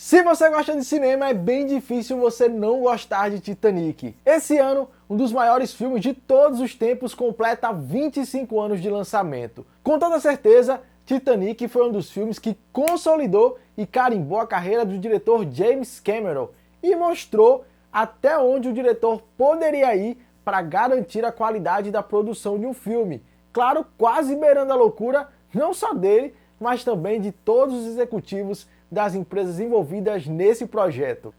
Se você gosta de cinema, é bem difícil você não gostar de Titanic. Esse ano, um dos maiores filmes de todos os tempos completa 25 anos de lançamento. Com toda certeza, Titanic foi um dos filmes que consolidou e carimbou a carreira do diretor James Cameron e mostrou até onde o diretor poderia ir para garantir a qualidade da produção de um filme. Claro, quase beirando a loucura, não só dele, mas também de todos os executivos das empresas envolvidas nesse projeto.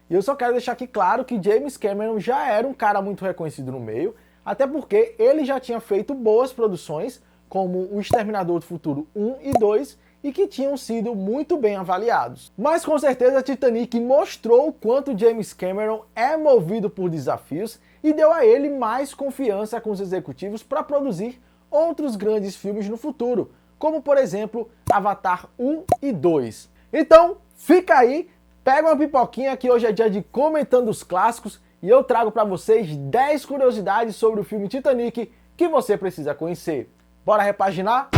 E eu só quero deixar aqui claro que James Cameron já era um cara muito reconhecido no meio, até porque ele já tinha feito boas produções, como O Exterminador do Futuro 1 e 2, e que tinham sido muito bem avaliados. Mas com certeza Titanic mostrou o quanto James Cameron é movido por desafios e deu a ele mais confiança com os executivos para produzir outros grandes filmes no futuro, como por exemplo Avatar 1 e 2. Então, fica aí, pega uma pipoquinha que hoje é dia de comentando os clássicos e eu trago para vocês 10 curiosidades sobre o filme Titanic que você precisa conhecer. Bora repaginar?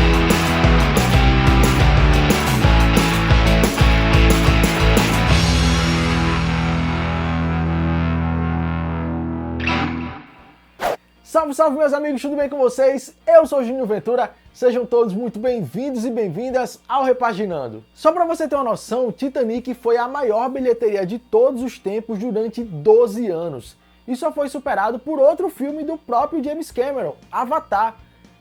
Salve, salve meus amigos, tudo bem com vocês? Eu sou o Júnior Ventura, sejam todos muito bem-vindos e bem-vindas ao Repaginando. Só para você ter uma noção, Titanic foi a maior bilheteria de todos os tempos durante 12 anos. E só foi superado por outro filme do próprio James Cameron, Avatar.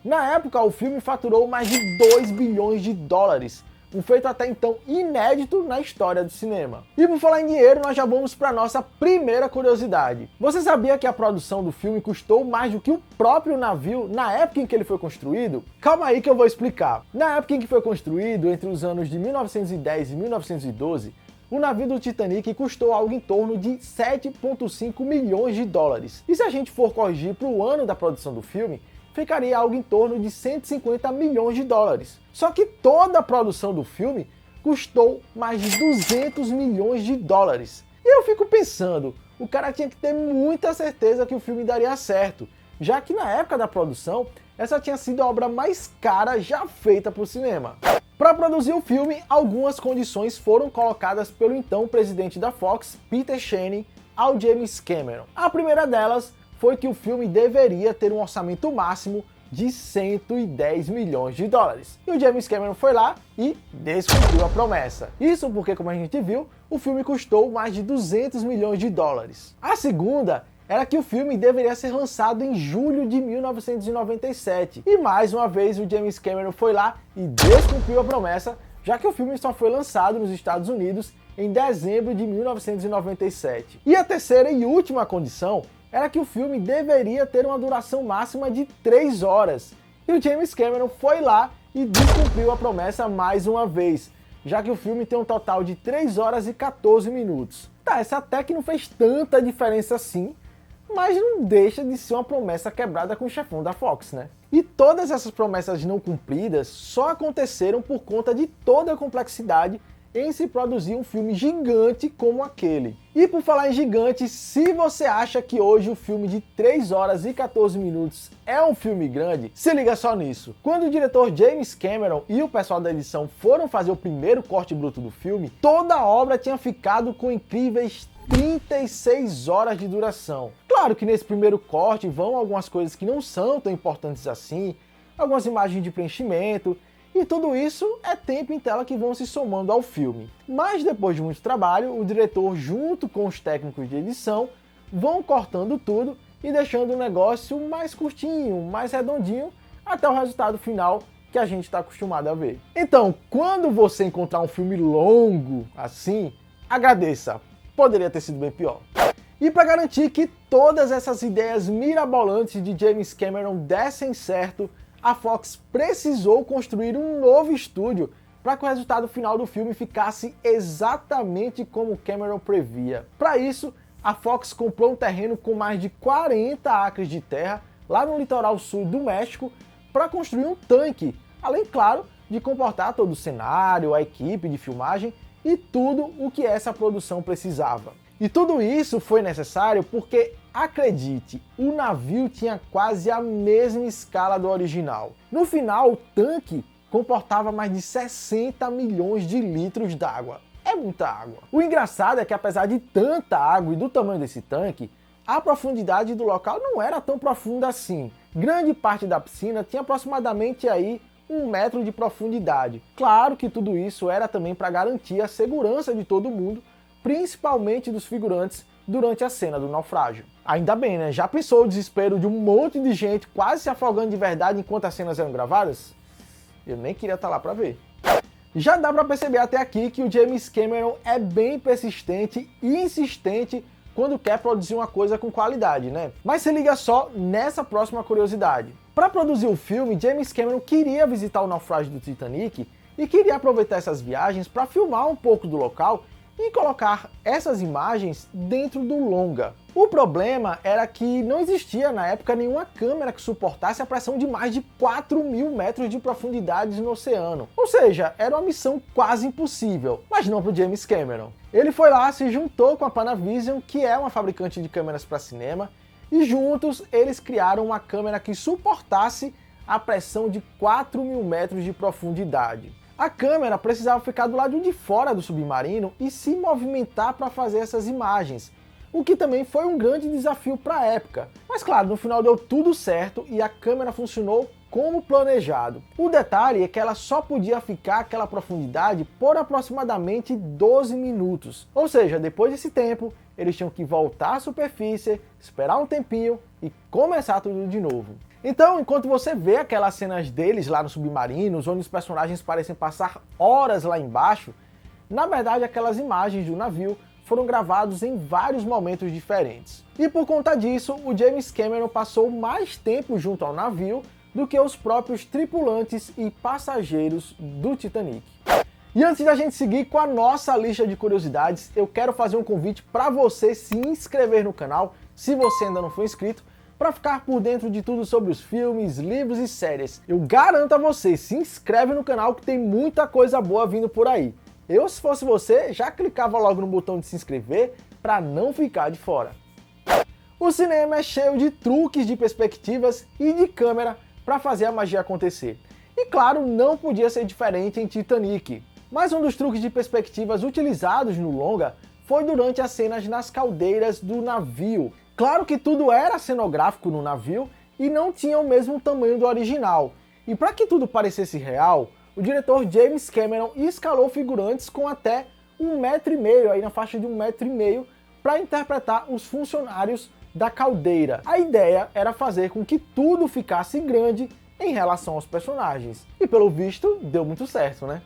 Na época, o filme faturou mais de 2 bilhões de dólares, um feito até então inédito na história do cinema. E por falar em dinheiro, nós já vamos para a nossa primeira curiosidade. Você sabia que a produção do filme custou mais do que o próprio navio na época em que ele foi construído? Calma aí que eu vou explicar. Na época em que foi construído, entre os anos de 1910 e 1912, o navio do Titanic custou algo em torno de 7,5 milhões de dólares. E se a gente for corrigir para o ano da produção do filme, ficaria algo em torno de 150 milhões de dólares. Só que toda a produção do filme custou mais de 200 milhões de dólares. E eu fico pensando, o cara tinha que ter muita certeza que o filme daria certo, já que na época da produção, essa tinha sido a obra mais cara já feita para o cinema. Para produzir o filme, algumas condições foram colocadas pelo então presidente da Fox, Peter Chaney, ao James Cameron. A primeira delas foi que o filme deveria ter um orçamento máximo de 110 milhões de dólares. E o James Cameron foi lá e descumpriu a promessa. Isso porque, como a gente viu, o filme custou mais de 200 milhões de dólares. A segunda era que o filme deveria ser lançado em julho de 1997. E mais uma vez o James Cameron foi lá e descumpriu a promessa, já que o filme só foi lançado nos Estados Unidos em dezembro de 1997. E a terceira e última condição era que o filme deveria ter uma duração máxima de 3 horas. E o James Cameron foi lá e descumpriu a promessa mais uma vez, já que o filme tem um total de 3 horas e 14 minutos. Tá, essa até que não fez tanta diferença assim, mas não deixa de ser uma promessa quebrada com o chefão da Fox, né? E todas essas promessas não cumpridas só aconteceram por conta de toda a complexidade em se produzir um filme gigante como aquele. E por falar em gigante, se você acha que hoje o filme de 3 horas e 14 minutos é um filme grande, se liga só nisso. Quando o diretor James Cameron e o pessoal da edição foram fazer o primeiro corte bruto do filme, toda a obra tinha ficado com incríveis 36 horas de duração. Claro que nesse primeiro corte vão algumas coisas que não são tão importantes assim, algumas imagens de preenchimento, e tudo isso é tempo em tela que vão se somando ao filme. Mas depois de muito trabalho, o diretor junto com os técnicos de edição vão cortando tudo e deixando o negócio mais curtinho, mais redondinho, até o resultado final que a gente está acostumado a ver. Então, quando você encontrar um filme longo assim, agradeça, poderia ter sido bem pior. E para garantir que todas essas ideias mirabolantes de James Cameron dessem certo, a Fox precisou construir um novo estúdio para que o resultado final do filme ficasse exatamente como Cameron previa. Para isso, a Fox comprou um terreno com mais de 40 acres de terra lá no litoral sul do México para construir um tanque, além, claro, de comportar todo o cenário, a equipe de filmagem e tudo o que essa produção precisava. E tudo isso foi necessário porque, acredite, o navio tinha quase a mesma escala do original. No final, o tanque comportava mais de 60 milhões de litros d'água. É é muita água. O engraçado é que apesar de tanta água e do tamanho desse tanque, a profundidade do local não era tão profunda assim. Grande parte da piscina tinha aproximadamente aí 1 metro de profundidade. Claro que tudo isso era também para garantir a segurança de todo mundo, principalmente dos figurantes durante a cena do naufrágio. Ainda bem, né? Já pensou o desespero de um monte de gente quase se afogando de verdade enquanto as cenas eram gravadas? Eu nem queria estar lá para ver. Já dá para perceber até aqui que o James Cameron é bem persistente e insistente quando quer produzir uma coisa com qualidade, né? Mas se liga só nessa próxima curiosidade. Para produzir o filme, James Cameron queria visitar o naufrágio do Titanic e queria aproveitar essas viagens para filmar um pouco do local e colocar essas imagens dentro do longa. O problema era que não existia na época nenhuma câmera que suportasse a pressão de mais de 4.000 metros de profundidade no oceano. Ou seja, era uma missão quase impossível, mas não para o James Cameron. Ele foi lá, se juntou com a Panavision, que é uma fabricante de câmeras para cinema, e juntos eles criaram uma câmera que suportasse a pressão de 4.000 metros de profundidade. A câmera precisava ficar do lado de fora do submarino e se movimentar para fazer essas imagens, o que também foi um grande desafio para a época. Mas claro, no final deu tudo certo e a câmera funcionou como planejado. O detalhe é que ela só podia ficar àquela profundidade por aproximadamente 12 minutos. Ou seja, depois desse tempo, eles tinham que voltar à superfície, esperar um tempinho e começar tudo de novo. Então, enquanto você vê aquelas cenas deles lá no submarino, onde os personagens parecem passar horas lá embaixo, na verdade aquelas imagens do navio foram gravados em vários momentos diferentes. E por conta disso, o James Cameron passou mais tempo junto ao navio do que os próprios tripulantes e passageiros do Titanic. E antes da gente seguir com a nossa lista de curiosidades, eu quero fazer um convite para você se inscrever no canal, se você ainda não for inscrito, para ficar por dentro de tudo sobre os filmes, livros e séries. Eu garanto a você, se inscreve no canal que tem muita coisa boa vindo por aí. Eu, se fosse você, já clicava logo no botão de se inscrever para não ficar de fora. O cinema é cheio de truques de perspectivas e de câmera para fazer a magia acontecer. E claro, não podia ser diferente em Titanic. Mas um dos truques de perspectivas utilizados no longa foi durante as cenas nas caldeiras do navio. Claro que tudo era cenográfico no navio e não tinha o mesmo tamanho do original. E para que tudo parecesse real, o diretor James Cameron escalou figurantes com até 1,5 m, aí na faixa de 1,5 m, para interpretar os funcionários da caldeira. A ideia era fazer com que tudo ficasse grande em relação aos personagens. E pelo visto, deu muito certo, né?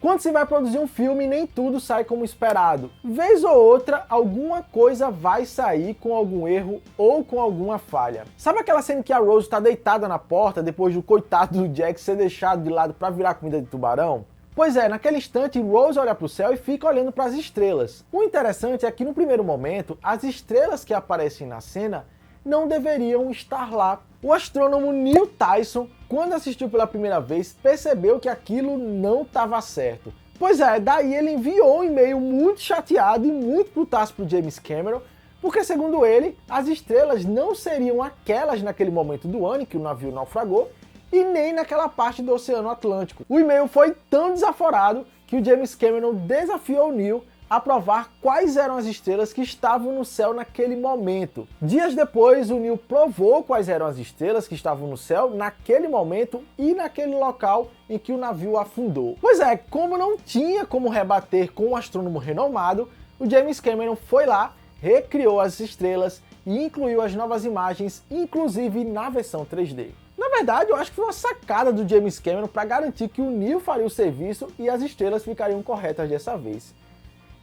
Quando se vai produzir um filme, nem tudo sai como esperado. Vez ou outra, alguma coisa vai sair com algum erro ou com alguma falha. Sabe aquela cena que a Rose está deitada na porta depois do coitado do Jack ser deixado de lado para virar comida de tubarão? Pois é, naquele instante Rose olha para o céu e fica olhando para as estrelas. O interessante é que no primeiro momento, as estrelas que aparecem na cena não deveriam estar lá. O astrônomo Neil Tyson, quando assistiu pela primeira vez, percebeu que aquilo não estava certo. Pois é, daí ele enviou um e-mail muito chateado e muito putaço para o James Cameron, porque segundo ele, as estrelas não seriam aquelas naquele momento do ano em que o navio naufragou, e nem naquela parte do Oceano Atlântico. O e-mail foi tão desaforado que o James Cameron desafiou o Neil a provar quais eram as estrelas que estavam no céu naquele momento. Dias depois, o Neil provou quais eram as estrelas que estavam no céu naquele momento e naquele local em que o navio afundou. Pois é, como não tinha como rebater com um astrônomo renomado, o James Cameron foi lá, recriou as estrelas e incluiu as novas imagens, inclusive na versão 3D. Na verdade, eu acho que foi uma sacada do James Cameron para garantir que o Neil faria o serviço e as estrelas ficariam corretas dessa vez.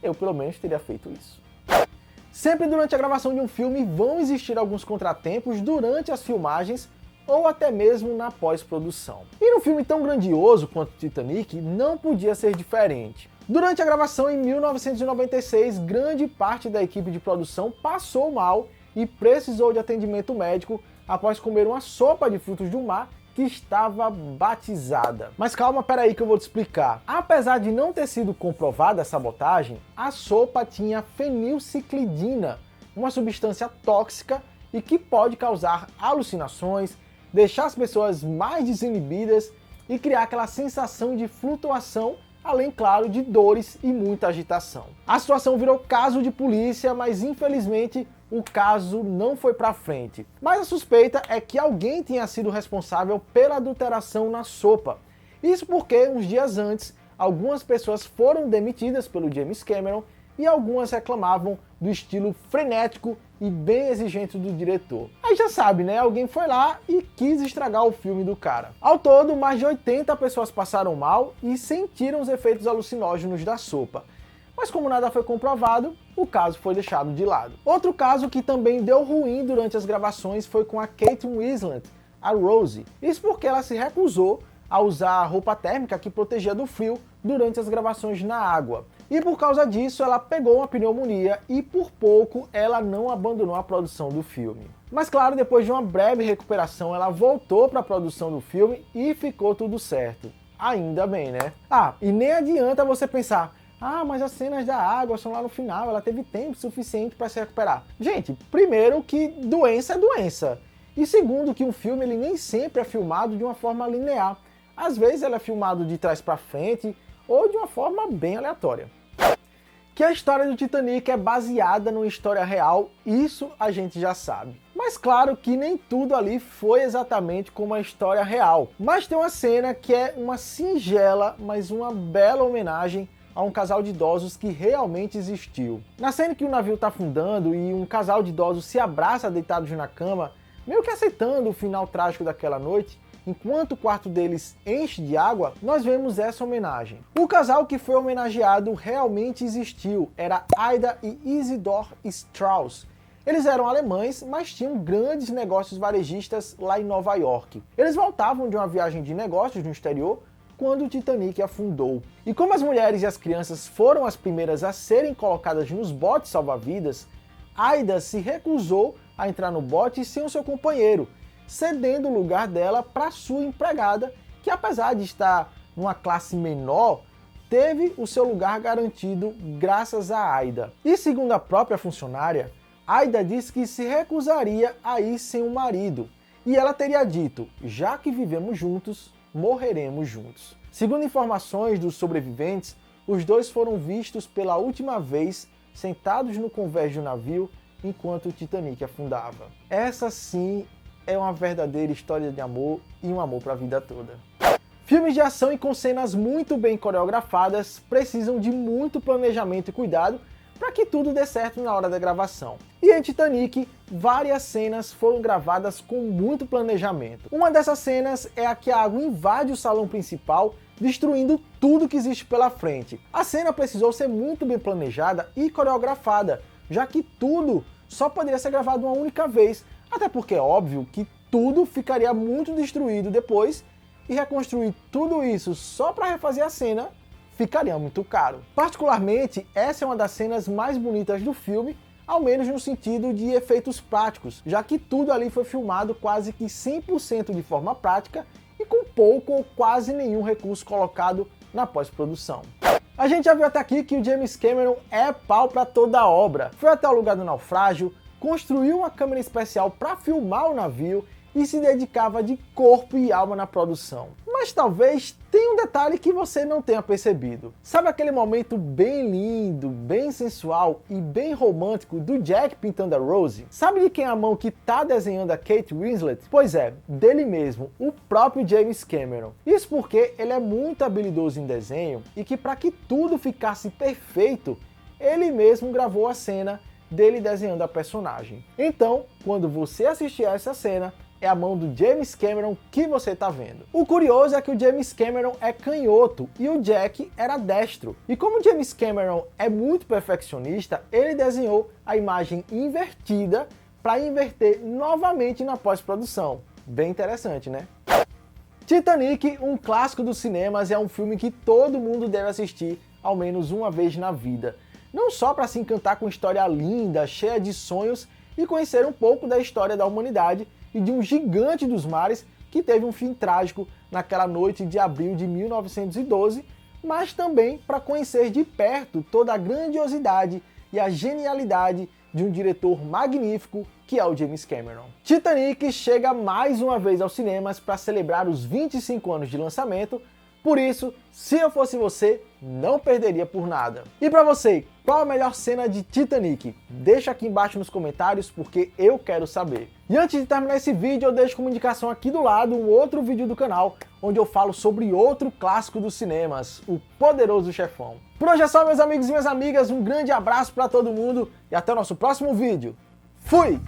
Eu, pelo menos, teria feito isso. Sempre durante a gravação de um filme vão existir alguns contratempos durante as filmagens ou até mesmo na pós-produção. E num filme tão grandioso quanto Titanic, não podia ser diferente. Durante a gravação em 1996, grande parte da equipe de produção passou mal e precisou de atendimento médico após comer uma sopa de frutos do mar que estava batizada. Mas calma, peraí que eu vou te explicar. Apesar de não ter sido comprovada a sabotagem, a sopa tinha fenilciclidina, uma substância tóxica e que pode causar alucinações, deixar as pessoas mais desinibidas e criar aquela sensação de flutuação além, claro, de dores e muita agitação. A situação virou caso de polícia, mas infelizmente o caso não foi para frente. Mas a suspeita é que alguém tenha sido responsável pela adulteração na sopa. Isso porque, uns dias antes, algumas pessoas foram demitidas pelo James Cameron e algumas reclamavam do estilo frenético e bem exigente do diretor. Aí já sabe, né? Alguém foi lá e quis estragar o filme do cara. Ao todo, mais de 80 pessoas passaram mal e sentiram os efeitos alucinógenos da sopa. Mas como nada foi comprovado, o caso foi deixado de lado. Outro caso que também deu ruim durante as gravações foi com a Kate Winslet, a Rose. Isso porque ela se recusou a usar roupa térmica que protegia do frio durante as gravações na água. E por causa disso, ela pegou uma pneumonia e por pouco ela não abandonou a produção do filme. Mas claro, depois de uma breve recuperação, ela voltou para a produção do filme e ficou tudo certo. Ainda bem, né? E nem adianta você pensar, mas as cenas da água são lá no final, ela teve tempo suficiente para se recuperar. Gente, primeiro que doença é doença. E segundo que um filme ele nem sempre é filmado de uma forma linear. Às vezes ele é filmado de trás para frente ou de uma forma bem aleatória. Que a história do Titanic é baseada numa história real, isso a gente já sabe. Mas claro que nem tudo ali foi exatamente como a história real. Mas tem uma cena que é uma singela, mas uma bela homenagem a um casal de idosos que realmente existiu. Na cena que o navio está afundando e um casal de idosos se abraça deitados na cama, meio que aceitando o final trágico daquela noite, enquanto o quarto deles enche de água, nós vemos essa homenagem. O casal que foi homenageado realmente existiu, era Ida e Isidor Strauss. Eles eram alemães, mas tinham grandes negócios varejistas lá em Nova York. Eles voltavam de uma viagem de negócios no exterior quando o Titanic afundou. E como as mulheres e as crianças foram as primeiras a serem colocadas nos botes salva-vidas, Ida se recusou a entrar no bote sem o seu companheiro, cedendo o lugar dela para sua empregada, que apesar de estar numa classe menor, teve o seu lugar garantido graças a Ida. E segundo a própria funcionária, Ida disse que se recusaria a ir sem o marido. E ela teria dito, já que vivemos juntos, morreremos juntos. Segundo informações dos sobreviventes, os dois foram vistos pela última vez sentados no convés do navio enquanto o Titanic afundava. Essa sim é uma verdadeira história de amor e um amor para a vida toda. Filmes de ação e com cenas muito bem coreografadas precisam de muito planejamento e cuidado para que tudo dê certo na hora da gravação. E em Titanic, várias cenas foram gravadas com muito planejamento. Uma dessas cenas é a que a água invade o salão principal, destruindo tudo que existe pela frente. A cena precisou ser muito bem planejada e coreografada, já que tudo só poderia ser gravado uma única vez, até porque é óbvio que tudo ficaria muito destruído depois e reconstruir tudo isso só para refazer a cena ficaria muito caro. Particularmente, essa é uma das cenas mais bonitas do filme, ao menos no sentido de efeitos práticos, já que tudo ali foi filmado quase que 100% de forma prática e com pouco ou quase nenhum recurso colocado na pós-produção. A gente já viu até aqui que o James Cameron é pau para toda a obra. Foi até o lugar do naufrágio, construiu uma câmera especial para filmar o navio e se dedicava de corpo e alma na produção. Mas talvez tenha um detalhe que você não tenha percebido. Sabe aquele momento bem lindo, bem sensual e bem romântico do Jack pintando a Rose? Sabe de quem é a mão que tá desenhando a Kate Winslet? Pois é, dele mesmo, o próprio James Cameron. Isso porque ele é muito habilidoso em desenho e que para que tudo ficasse perfeito, ele mesmo gravou a cena dele desenhando a personagem. Então, quando você assistir a essa cena, é a mão do James Cameron que você está vendo. O curioso é que o James Cameron é canhoto e o Jack era destro. E como o James Cameron é muito perfeccionista, ele desenhou a imagem invertida para inverter novamente na pós-produção. Bem interessante, né? Titanic, um clássico dos cinemas, é um filme que todo mundo deve assistir ao menos uma vez na vida. Não só para se encantar com história linda, cheia de sonhos e conhecer um pouco da história da humanidade e de um gigante dos mares que teve um fim trágico naquela noite de abril de 1912, mas também para conhecer de perto toda a grandiosidade e a genialidade de um diretor magnífico que é o James Cameron. Titanic chega mais uma vez aos cinemas para celebrar os 25 anos de lançamento, Por isso, se eu fosse você, não perderia por nada. E pra você, qual a melhor cena de Titanic? Deixa aqui embaixo nos comentários porque eu quero saber. E antes de terminar esse vídeo, eu deixo como indicação aqui do lado um outro vídeo do canal, onde eu falo sobre outro clássico dos cinemas, O Poderoso Chefão. Por hoje é só, meus amigos e minhas amigas, um grande abraço pra todo mundo e até o nosso próximo vídeo. Fui!